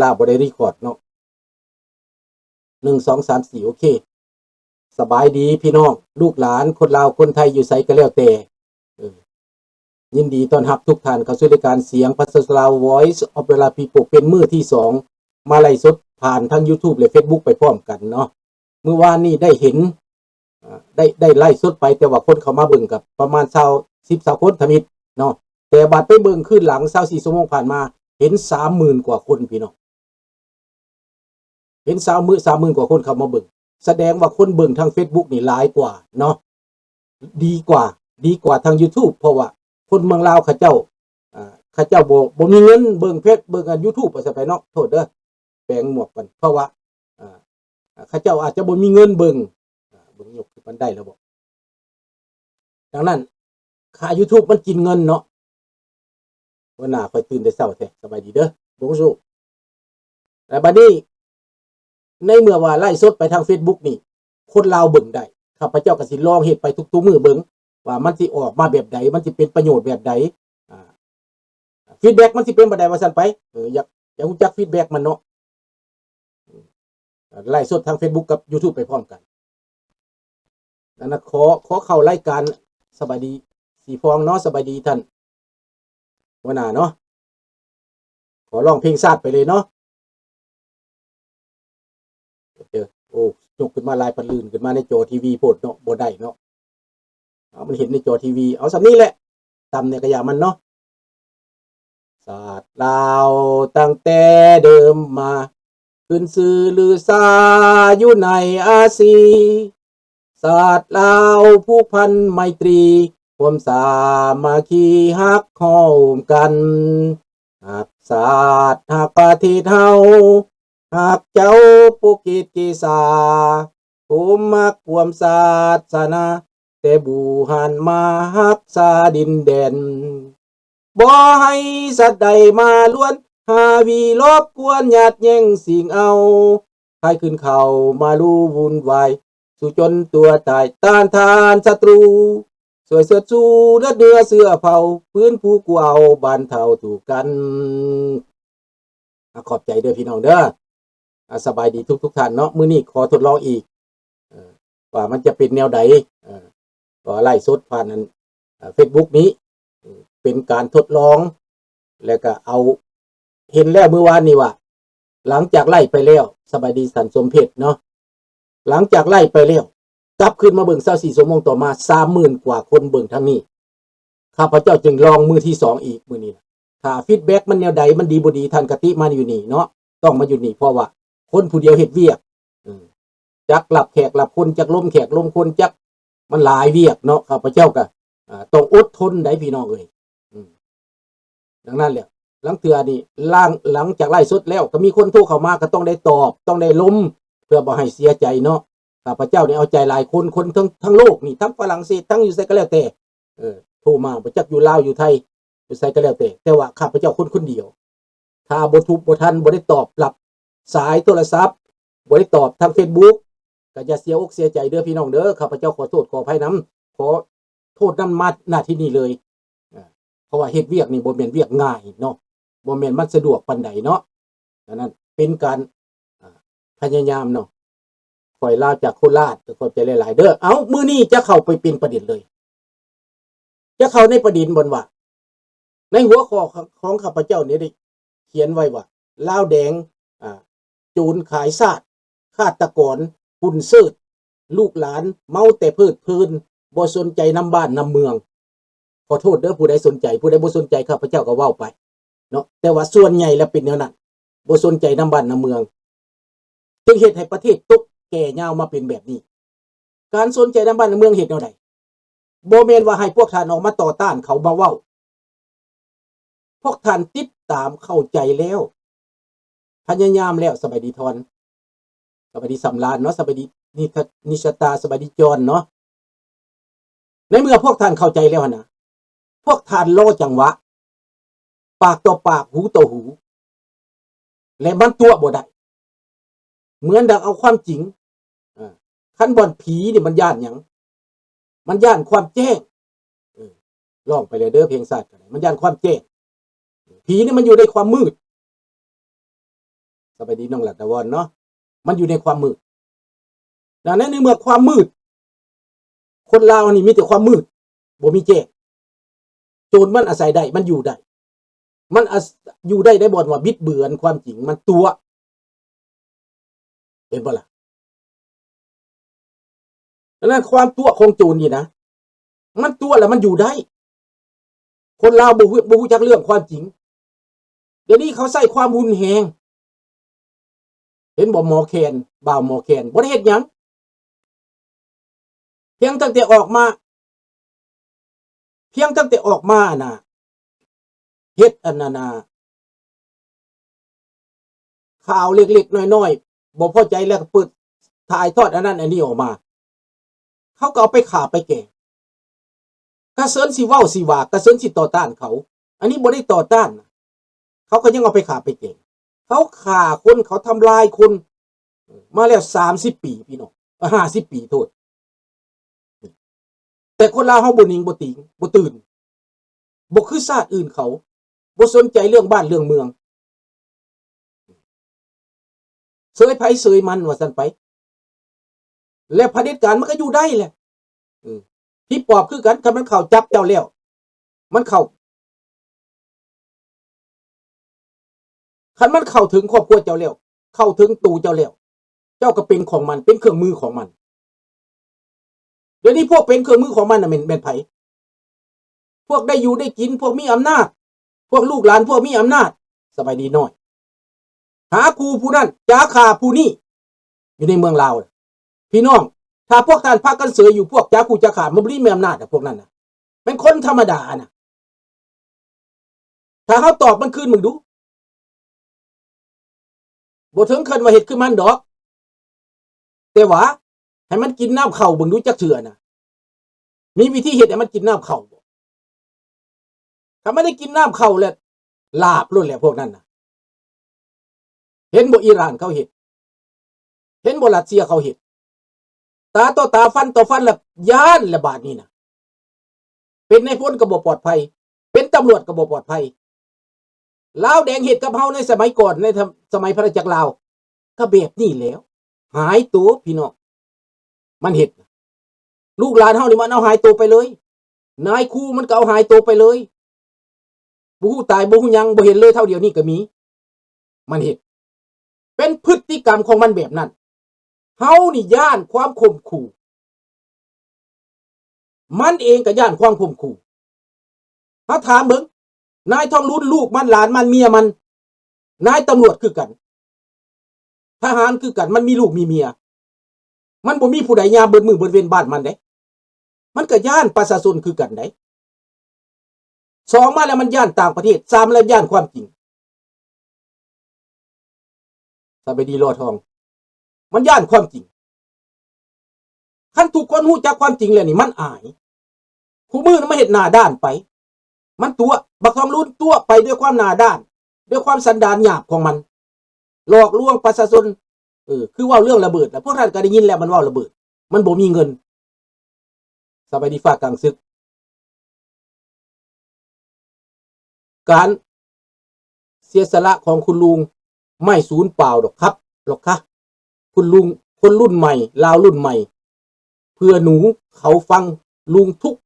ลาบ่ได้รีคอร์ดเนาะ1 2 3 4โอเคสบายดีพี่น้องลูกหลานคนลาวคนไทยอยู่ไสก็แล้วแต่ยินดีต้อนรับทุกท่านเข้าสู่รายการเสียงภาษาลาว Voice of the People เป็นมื้อที่2มาไลฟ์สดผ่านทั้ง YouTube และ Facebook ไปพร้อมกันเนาะเมื่อวานนี้ได้เห็นได้ไลฟ์สดไปแต่ว่าคนเข้ามาเบิ่งกับประมาณ10-20คนทมิตเนาะแต่บัดไปเบิ่งขึ้นหลัง24ชั่วโมงผ่านมาเห็น 30,000 กว่าคนพี่น้องเห็น30,000 กว่าคนเข้ามาเบิ่งแสดงว่าคนเบิ่งทาง Facebook นี่หลายกว่าเนาะดีกว่าทาง YouTube เพราะว่าคนเมืองลาวเขาเจ้าบ่มีเงินเบิ่งเพจเบิ่งอัน YouTube ว่าซะไปเนาะโทษเด้อแปลงหมวกกันเพราะว่าเขาเจ้าอาจจะบ่มีเงินเบิ่งยกขึ้นมันได้แล้วบ่ดังนั้นค่า YouTube มันกินเงินเนาะวันหน้าค่อยตื่นแต่เช้าแท้สบายดีเด้อบ่สู้แต่บัดนี้ในเมื่อว่าไลฟ์สดไปทาง Facebook นี่คนลาวเบิ่งได้ข้าพเจ้าก็สิลองเฮ็ดไปทุกๆมื้อเบิ่งว่ามันสิออกมาแบบใดมันสิเป็นประโยชน์แบบใดฟีดแบ็กมันสิเป็นบ่ได้ว่าซั่นไปอยากรู้จักฟีดแบ็กมันเนาะไลฟ์สดทาง Facebook กับ YouTube ไปพร้อมกันนั่นนะขอเข้ารายการสบายดีสีฟองเนาะสบายดีท่านหัวหน้าเนาะขอร้องเพลงชาติไปเลยเนาะโอ้ยกขึ้นมาลายปลื่นขึ้นมาในจอทีวีโพดเนาะบ่ได้เนาะมันเห็นในจอทีวีเอาสำนี้แหละตำเนี่ยก็อย่ามันเนาะศาสตร์ลาวตั้งแต่เดิมมาขึ้นชื่อลือซาอยู่ในอาซีศาสตร์ลาวผูกพันไมตรีความสามัคคีฮักฮ้อมกันหักศาสตร์หักประเทศเฮาหักเจ้าปุกิจกิสาผมมักความศาสนาแต่บูหันมาฮักษาดินแดนบ่ให้สัตว์ใดมาล้วนหาวีรบกวนญาติแย่งสิ่งเอาใครขึ้นเขามารู้วุ่นวายสู่จนตัวตายต้านทานศัตรูสวยเสือสู้เลือดเนื้อเสื้อเผาพื้นผู้กูเอาบานเท่าถูกกันขอบใจเด้อพี่น้องเด้อสบายดีทุกท่านเนาะมื้อนี้ขอทดลองอีกว่ามันจะเป็นแนวใดก็ไล่สดผ่านนั้นFacebook นี้เป็นการทดลองแล้วก็เอาเห็นแล้วเมื่อวานนี้ว่าหลังจากไล่ไปแล้วสบายดีสันสมเพชรเนาะหลังจากไล่ไปแล้วกลับขึ้นมาเบิ่ง24ชั่วโมงต่อมา 30,000 กว่าคนเบิ่งทั้งนี้ข้าพเจ้าจึงลองมือที่2อีกมื้อนี้ถ้าฟีดแบ็กมันแนวใดมันดีบ่ดีท่านกติมาอยู่นี่เนาะต้องมาอยู่นี่เพราะว่าคนผู้เดียวเฮ็ดเวียกจักรับแขกรับคนจักล้มแขกล้มคนจักมันหลายเวียกเนาะข้าพเจ้าก็ต้องอดทนได้พี่น้องเอ้ยดังนั้นแหละหลังเทื่อนี่หลังจากไล่สดแล้วก็มีคนโทรเข้ามาก็ต้องได้ตอบต้องได้ล้มเพื่อบ่ให้เสียใจเนาะข้าพเจ้านี่เอาใจหลายคนทั้งโลกนี่ทั้งฝรั่งเศสทั้งอยู่ไสก็แล้วแต่โทรมาบ่จักอยู่ลาวอยู่ไทยอยู่ไสก็แล้วแต่ว่าข้าพเจ้าคนเดียวถ้าบ่ทุกบ่ทันบ่ได้ตอบรับสายโทรศัพท์บ่ได้ตอบทาง Facebook ก็อย่าเสียอกเสียใจเด้อพี่น้องเด้อข้าพเจ้าขอโทษขออภัยนำขอโทษนำมาณที่นี้เลยเพราะว่าเฮ็ดเวียกนี่บ่แม่นเวียกง่ายเนาะบ่แม่นมันสะดวกปานใดเนาะดังนั้นเป็นการพยายามเนาะข่อยลาวจากโคราชก็ขอบใจหลายๆเด้อเอ้ามื้อนี้จะเข้าไปเป็นประเด็นเลยจะเข้าในประเด็นบ่ว่าในหัวข้อของข้าพเจ้านี่ได้เขียนไว้ว่าลาวแดงโจรขายชาติฆาตกรหุ่นเสิร์ชลูกหลานเมาแต่เพลิดเพลินบ่สนใจนำบ้านนำเมืองขอโทษเด้อผู้ใดสนใจผู้ใดบ่สนใจข้าพเจ้าก็เว้าไปเนาะแต่ว่าส่วนใหญ่แล้วเป็นแนวนั้นบ่สนใจนำบ้านนำเมืองจึงเฮ็ดให้ประเทศตกแก่ยาวมาเป็นแบบนี้การสนใจนำบ้านนำเมืองเฮ็ดแนวใดบ่แม่นว่าให้พวกท่านออกมาต่อต้านเขามาเว้าพวกท่านติดตามเข้าใจแล้วพยายามแล้วสบายดีทอนสบายดีสำราญเนาะสบายดีนิชตาสบายดีจรเนาะในเมื่อพวกท่านเข้าใจแล้วนะพวกท่านรอจังหวะปากต่อปากหูต่อหูและมันตัวบ่ได้เหมือนดังเอาความจริงคันบ่อนผีนี่มันย่านหยังมันย่านความแจ้งลองไปเลยเด้อเพลงศาสตร์กันมันย่านความแจ้งผีนี่มันอยู่ในความมืด สบายดีน้องหลัดตะวันเนาะมันอยู่ในความมืดดังนั้นในเมื่อความมืดคนลาวนี่มีแต่ความมืดบ่มีแจ้งโจรมันอาศัยได้มันอยู่ได้มันอยู่ได้บ่ว่าบิดเบือนความจริงมันตัวเห็นบ่ล่ะดังนั้นความตัวของโจรนี่นะมันตัวแล้วมันอยู่ได้คนลาวบ่ฮู้จักเรื่องความจริงเดี๋ยวนี้เขาใส่ความรุนแรงเห็นบ่หมอแคนบ่าวหมอแคนบ่ได้เฮ็ดหยังเพียงตั้งแต่ออกมาน่ะเฮ็ดอันนั้นน่ะข่าวเล็กๆน้อยๆบ่พอใจแล้วก็เปิดถ่ายทอดอันนั้นอันนี้ออกมาเขาก็เอาไปฆ่าไปแกล้งกระเซินสิเว้าสิว่ากระเซินสิต่อต้านเขาอันนี้บ่ได้ต่อต้านเขาก็ยังเอาไปฆ่าไปแกล้งเขาฆ่าคนเขาทำลายคนมาแล้ว30 ปีพี่น้อง50 ปีโทษแต่คนลาวเฮาบ่นิ่งบ่ติงบ่ตื่นบ่คือชาติอื่นเขาบ่สนใจเรื่องบ้านเรื่องเมืองเสยไผเสยมันว่าซั่นไปและเผด็จการมันก็อยู่ได้แหละที่ปอบคือกันคันมันเข้าจับเจ้าแล้วมันเข้าคันมันเข้าถึงครอบครัวเจ้าแล้วเข้าถึงตู่เจ้าแล้วเจ้าก็เป็นของมันเป็นเครื่องมือของมันเดี๋ยวนี้พวกเป็นเครื่องมือของมันน่ะแม่นไผพวกได้อยู่ได้กินพวกมีอำนาจพวกลูกหลานพวกมีอำนาจสบายดีน้อยหาครูผู้นั้นจาข่าผู้นี้อยู่ในเมืองลาวพี่น้องถ้าพวกท่านพากันเสืออยู่พวกจาคูจาข่ามันบ่มีอำนาจพวกนั้นน่ะเป็นคนธรรมดาน่ะถ้าเขาตอบมันคืนมึงดูบ่ถึงขั้นว่าเฮ็ดคือมันดอกแต่ว่าให้มันกินน้ำเข้าเบิ่งดูจักเทื่อน่ะมีวิธีเฮ็ดให้มันกินน้ำเข้าบ่ถ้าไม่ได้กินน้ำเข้าแล้วลาบล้นแหละพวกนั้นน่ะเห็นบ่อิหร่านเขาเฮ็ดเห็นบ่รัสเซียเขาเฮ็ดตาต่อตาฟันต่อฟันแล้วย้านละบาดนี้น่ะเป็นนายพลก็บ่ปลอดภัยเป็นตำรวจก็บ่ปลอดภัยลาวแดงเฮ็ดกับเฮาในสมัยก่อนในสมัยพระจักรลาวก็แบบนี้แล้วหายตัวพี่น้องมันเฮ็ดลูกหลานเฮานี่มันเอาหายตัวไปเลยนายครูมันก็เอาหายตัวไปเลยบ่ฮู้ตายบ่ฮู้หยังบ่เห็นเลยเท่าเดียวนี้ก็มีมันเฮ็ดเป็นพฤติกรรมของมันแบบนั้นเฮานี่ย่านความข่มขู่มันเองก็ย่านความข่มขู่เฮาถามเบิ่งนายทองรุ่นลูกมันหลานมันเมียมันนายตำรวจคือกันทหารคือกันมันมีลูกมีเมียมันบ่มีผู้ใดยามเบิดมือเบิดเวรบ้านมันเด้มันก็ย่านประชาชนคือกันเด้2มาแล้วมันย่านต่างประเทศ3แล้วย่านความจริงสบายดีรอทองมันย่านความจริงคันทุกคนฮู้จักความจริงแล้วนี่มันอายคู่มือมันเฮ็ดหน้าด้านไปมันตัวบักทองรุ่นตัวไปด้วยความหน้าด้านด้วยความสันดานหยาบของมันหลอกลวงประชาชนคือว่าเรื่องระเบิดแล้วพวกท่านก็ได้ยินแล้วมันว่าระเบิดมันบ่มีเงินสบายดีฝากกลางศึกการเสียสละของคุณลุงไม่สูญเปล่าหรอกครับหรอกค่ะคุณลุงคนรุ่นใหม่ลาวรุ่นใหม่เพื่อหนูเขาฟังลุงทุก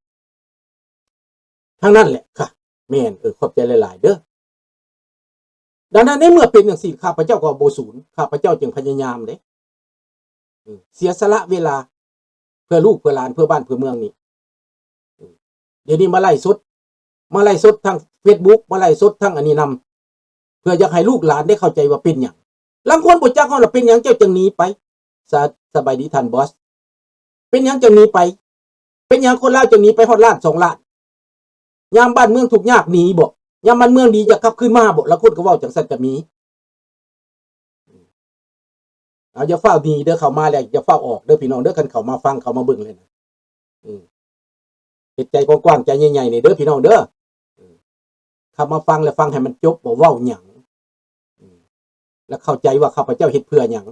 ทั้งนั้นแหละค่ะแม่นขอบใจหลายๆเด้อดังนั้นในเมื่อเป็นอย่างสี่ข้าพเจ้าก็บ่สูญข้าพเจ้าจึงพยายามเด้เสียสละเวลาเพื่อลูกเพื่อหลานเพื่อบ้านเพื่อเมืองนี่เดี๋ยวนี้มาไล่สดทาง Facebook มาไล่สดทางอันนี้นำเพื่ออยากให้ลูกหลานได้เข้าใจว่าเป็นหยังลางคนบ่จักเฮาล่ะเป็นหยังเจ้าจังหนีไปสบายดีท่านบอสเป็นหยังจังหนีไปเป็นหยังคนลาวจังหนีไปฮอดล้าน2ล้านยามบ้านเมืองทุกข์ยากหนีบ่ยามบ้านเมืองดีอยากกลับคืนมาบ่แล้วคนก็เว้าจังซั่นก็มีอย่าเฝ้าหนีเด้อเข้ามาแล้วอย่าเฝ้าออกเด้อพี่น้องเด้อคันเข้ามาฟังเข้ามาเบิ่งเลยนะเฮ็ดใจกว้างๆใจใหญ่ๆนี่เด้อพี่น้องเด้อเข้ามาฟังแล้วฟังให้มันจบบ่เว้าหยังแล้วเข้าใจว่าข้าพเจ้าเฮ็ดเพื่อหยัง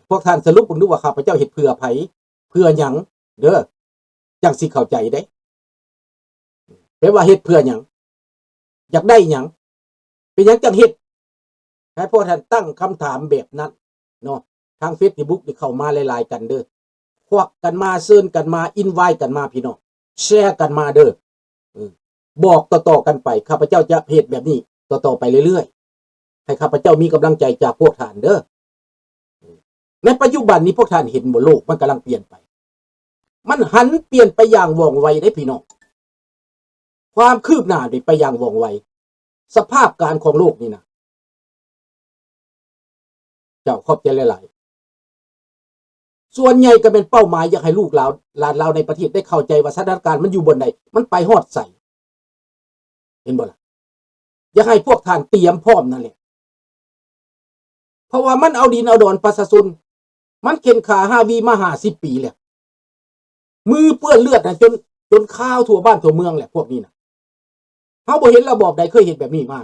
พวกท่านสรุปเบิ่งดูว่าข้าพเจ้าเฮ็ดเพื่อไผเพื่อหยังเด้อจังสิเข้าใจเด้แปลว่าเฮ็ดเพื่อหยังอยากได้หยังเป็นหยังจังเฮ็ด ให้พวกท่านตั้งคำถามแบบนั้นเนาะทาง Facebook นี่เข้ามาหลายๆกันเด้อควักกันมาเชิญกันมาอินไว้กันมาพี่น้องแชร์กันมาเด้อบอกต่อๆกันไปข้าพเจ้าจะเพจแบบนี้ต่อๆไปเรื่อยๆให้ข้าพเจ้ามีกำลังใจจากพวกท่านเด้อในปัจจุบันนี้พวกท่านเห็นบ่โลกมันกำลังเปลี่ยนไปมันหันเปลี่ยนไปอย่างว่องไวได้พี่น้องความคืบหน้าได้ไปอย่างว่องไวสภาพการของโลกนี่นะเจ้าขอบใจหลายๆส่วนใหญ่ก็เป็นเป้าหมายอยากให้ลูกหลานเราในประเทศได้เข้าใจว่าสถานการณ์มันอยู่บนใดมันไปฮอดใส่เห็นบ่ล่ะอยากให้พวกท่านเตรียมพร้อมนั่นแหละเพราะว่ามันเอาดินเอาดอนประชาชนมันเข็นขา5 วีมา50 ปีแล้วมือเปื้อนเลือดนะจนข้าวทั่วบ้านทั่วเมืองแหละพวกนี้นะเฮาบ่เห็นระบอบใดเคยเห็นแบบนี้มา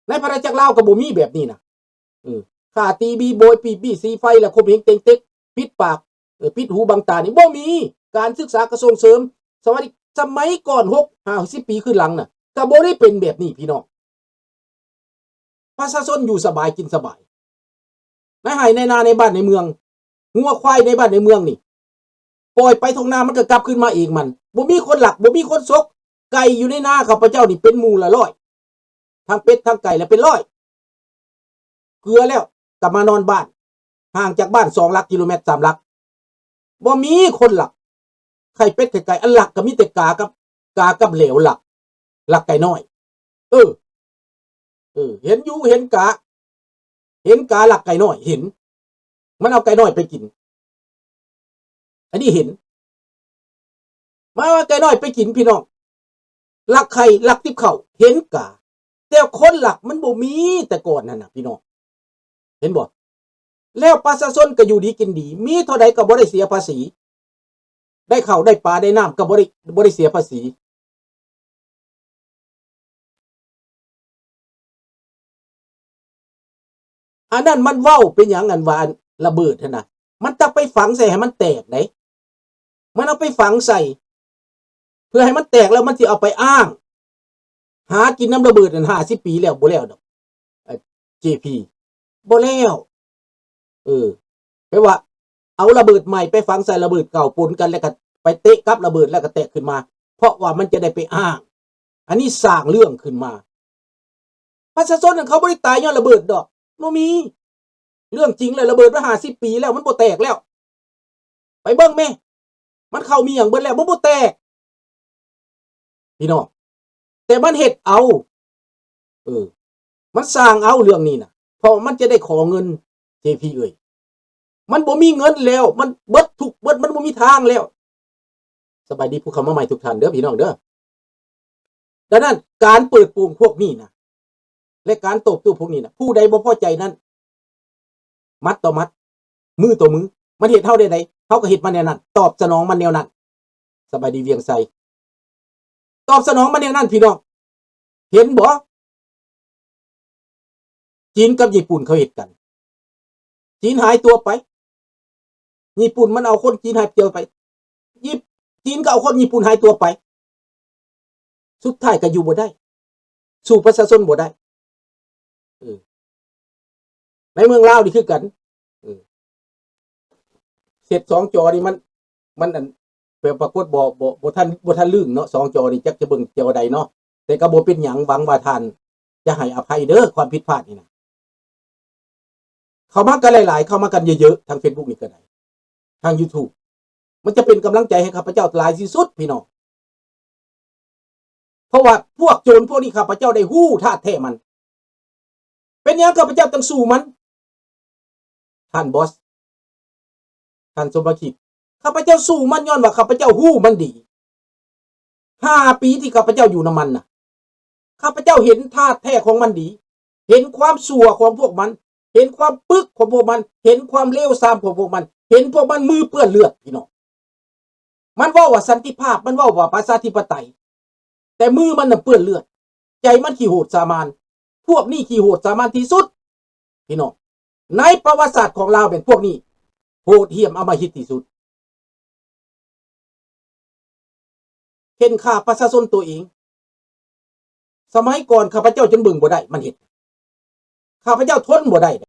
ในพระราชลาวก็บ่มีแบบนี้นะฆ่าตีบีโบยปีบี้ซีไฟแล้วคมเหงเต็งเต็กปิดปากปิดหูบังตานี่บ่มีการศึกษากระทรวงเสริมสวัสดิสมัยก่อน50 ปีขึ้นหลังน่ะก็บ่ได้เป็นแบบนี้พี่น้องประชาชนอยู่สบายกินสบายในไร่ในนาในบ้านในเมืองงัวควายในบ้านในเมืองนี่ปล่อยไปท้องนามันก็กลับขึ้นมาเองมันบ่มีคนหลักบ่มีคนซกไก่อยู่ในนาข้าพเจ้านี่เป็นหมู่ละร้อยทั้งเป็ดทั้งไก่แล้วเป็นร้อยเกลือแล้วกลับมานอนบ้านห่างจากบ้าน2 หลักกิโลเมตร3 หลักบ่มีคนหลักไข่เป็ดไข่ไก่อันหลักก็มีแต่กากับเหลวหลักไก่น้อยเห็นอยู่เห็นกาหลักไก่น้อยเห็นมันเอาไก่น้อยไปกินอันนี้เห็นมาว่าไก่น้อยไปกินพี่น้องหลักไข่หลักทิพเขาเห็นกาแต่คนหลักมันบ่มีแต่ก่อนนั่นน่ะพี่น้องเห็นบ่แล้วประชาชนก็อยู่ดีกินดีมีเท่าใดก็บ่ได้เสียภาษีได้ข้าวได้ปลาได้น้ำก็บ่ได้เสียภาษีอันนั้นมันเว้าเป็นหยังอันว่าระเบิดหั่นน่ะมันจะไปฝังใส่ให้มันแตกได้มันเอาไปฝังใส่เพื่อให้มันแตกแล้วมันสิเอาไปอ้างหากินน้ำระเบิดนั่น50 ปีแล้วบ่แล้วดอกJP บ่แล้วแปลว่าเอาระเบิดใหม่ไปฝังใส่ระเบิดเก่าปนกันแล้วก็ไปเตะกับระเบิดแล้วก็แตกขึ้นมาเพราะว่ามันจะได้ไปอ้างอันนี้สร้างเรื่องขึ้นมาประชาชนเขาบ่ได้ตายย้อนระเบิดดอกบ่มีเรื่องจริงเลยระเบิดมา50 ปีแล้วมันบ่แตกแล้วไปเบิ่งแม่มันเข้ามีหยังเบิดแล้วมันบ่แตกพี่น้องแต่มันเฮ็ดเอามันสร้างเอาเรื่องนี้น่ะเพราะมันจะได้ขอเงิน JP มันบ่มีเงินแล้วมันเบิดมันบ่มีทางแล้วสบายดีผู้เข้ามาใหม่ทุกท่านเด้อพี่น้องเด้อดังนั้นการเปิดโปงพวกนี้นะและการโต้พวกนี้นะผู้ใดบ่พอใจนั้นมัดต่อมัดมือต่อมือมันเฮ็ดเฮาได้ใดเฮาก็เฮ็ดมันแนวนั้นตอบสนองมันแนวนั้นสบายดีเวียงไสตอบสนองมันแนวนั้นพี่น้องเห็นบ่จีนกับญี่ปุ่นเขาเฮ็ดกันจีนหายตัวไปญี่ปุ่นมันเอาคนจีนหายตัวไปจีนก็เอาคนญี่ปุ่นหายตัวไปสุดท้ายก็อยู่บ่ได้สู่ประชาชนบ่ได้ในเมืองลาวนี่คือกันเสร็จ2 จอนี่มันอันปรากฏบ่ทันลืมเนาะ2 จอนี่จักจะเบิ่งจอใดเนาะแต่ก็บ่เป็นหยังหวังว่าท่านจะให้อภัยเด้อความผิดพลาดนี่นะเข้ามากันหลายๆเข้ามากันเยอะๆทาง Facebook นี่ก็ได้ทาง YouTube มันจะเป็นกำลังใจให้ข้าพเจ้าหลายที่สุดพี่น้องเพราะว่าพวกโจรพวกนี้ข้าพเจ้าได้ฮู้ท่าแท้มันเป็นหยังข้าพเจ้าต้องสู้มันท่านบอสท่านสมคิดข้าพเจ้าสู้มันย้อนว่าข้าพเจ้าฮู้มันดี5 ปีที่ข้าพเจ้าอยู่นำมันน่ะข้าพเจ้าเห็นท่าแท้ของมันดีเห็นความชั่วของพวกมันเห็นความปึกของพวกมันเห็นความเลวทรามของพวกมันเห็นพวกมันมือเปื้อนเลือดพี่น้องมันว่าสันติภาพมันว่าประชาธิปไตยแต่มือมันน่ะเปื้อนเลือดใจมันขี้โหดสามานพวกนี้ขี้โหดสามานที่สุดพี่น้องในประวัติศาสตร์ของเราเป็นพวกนี้โหดเหี้ยมอำมหิตที่สุดเห็นฆ่าประชาชนตัวเองสมัยก่อนข้าพเจ้าจนเบิ่งบ่ได้มันเห็น ข้าพเจ้าทนบ่ได้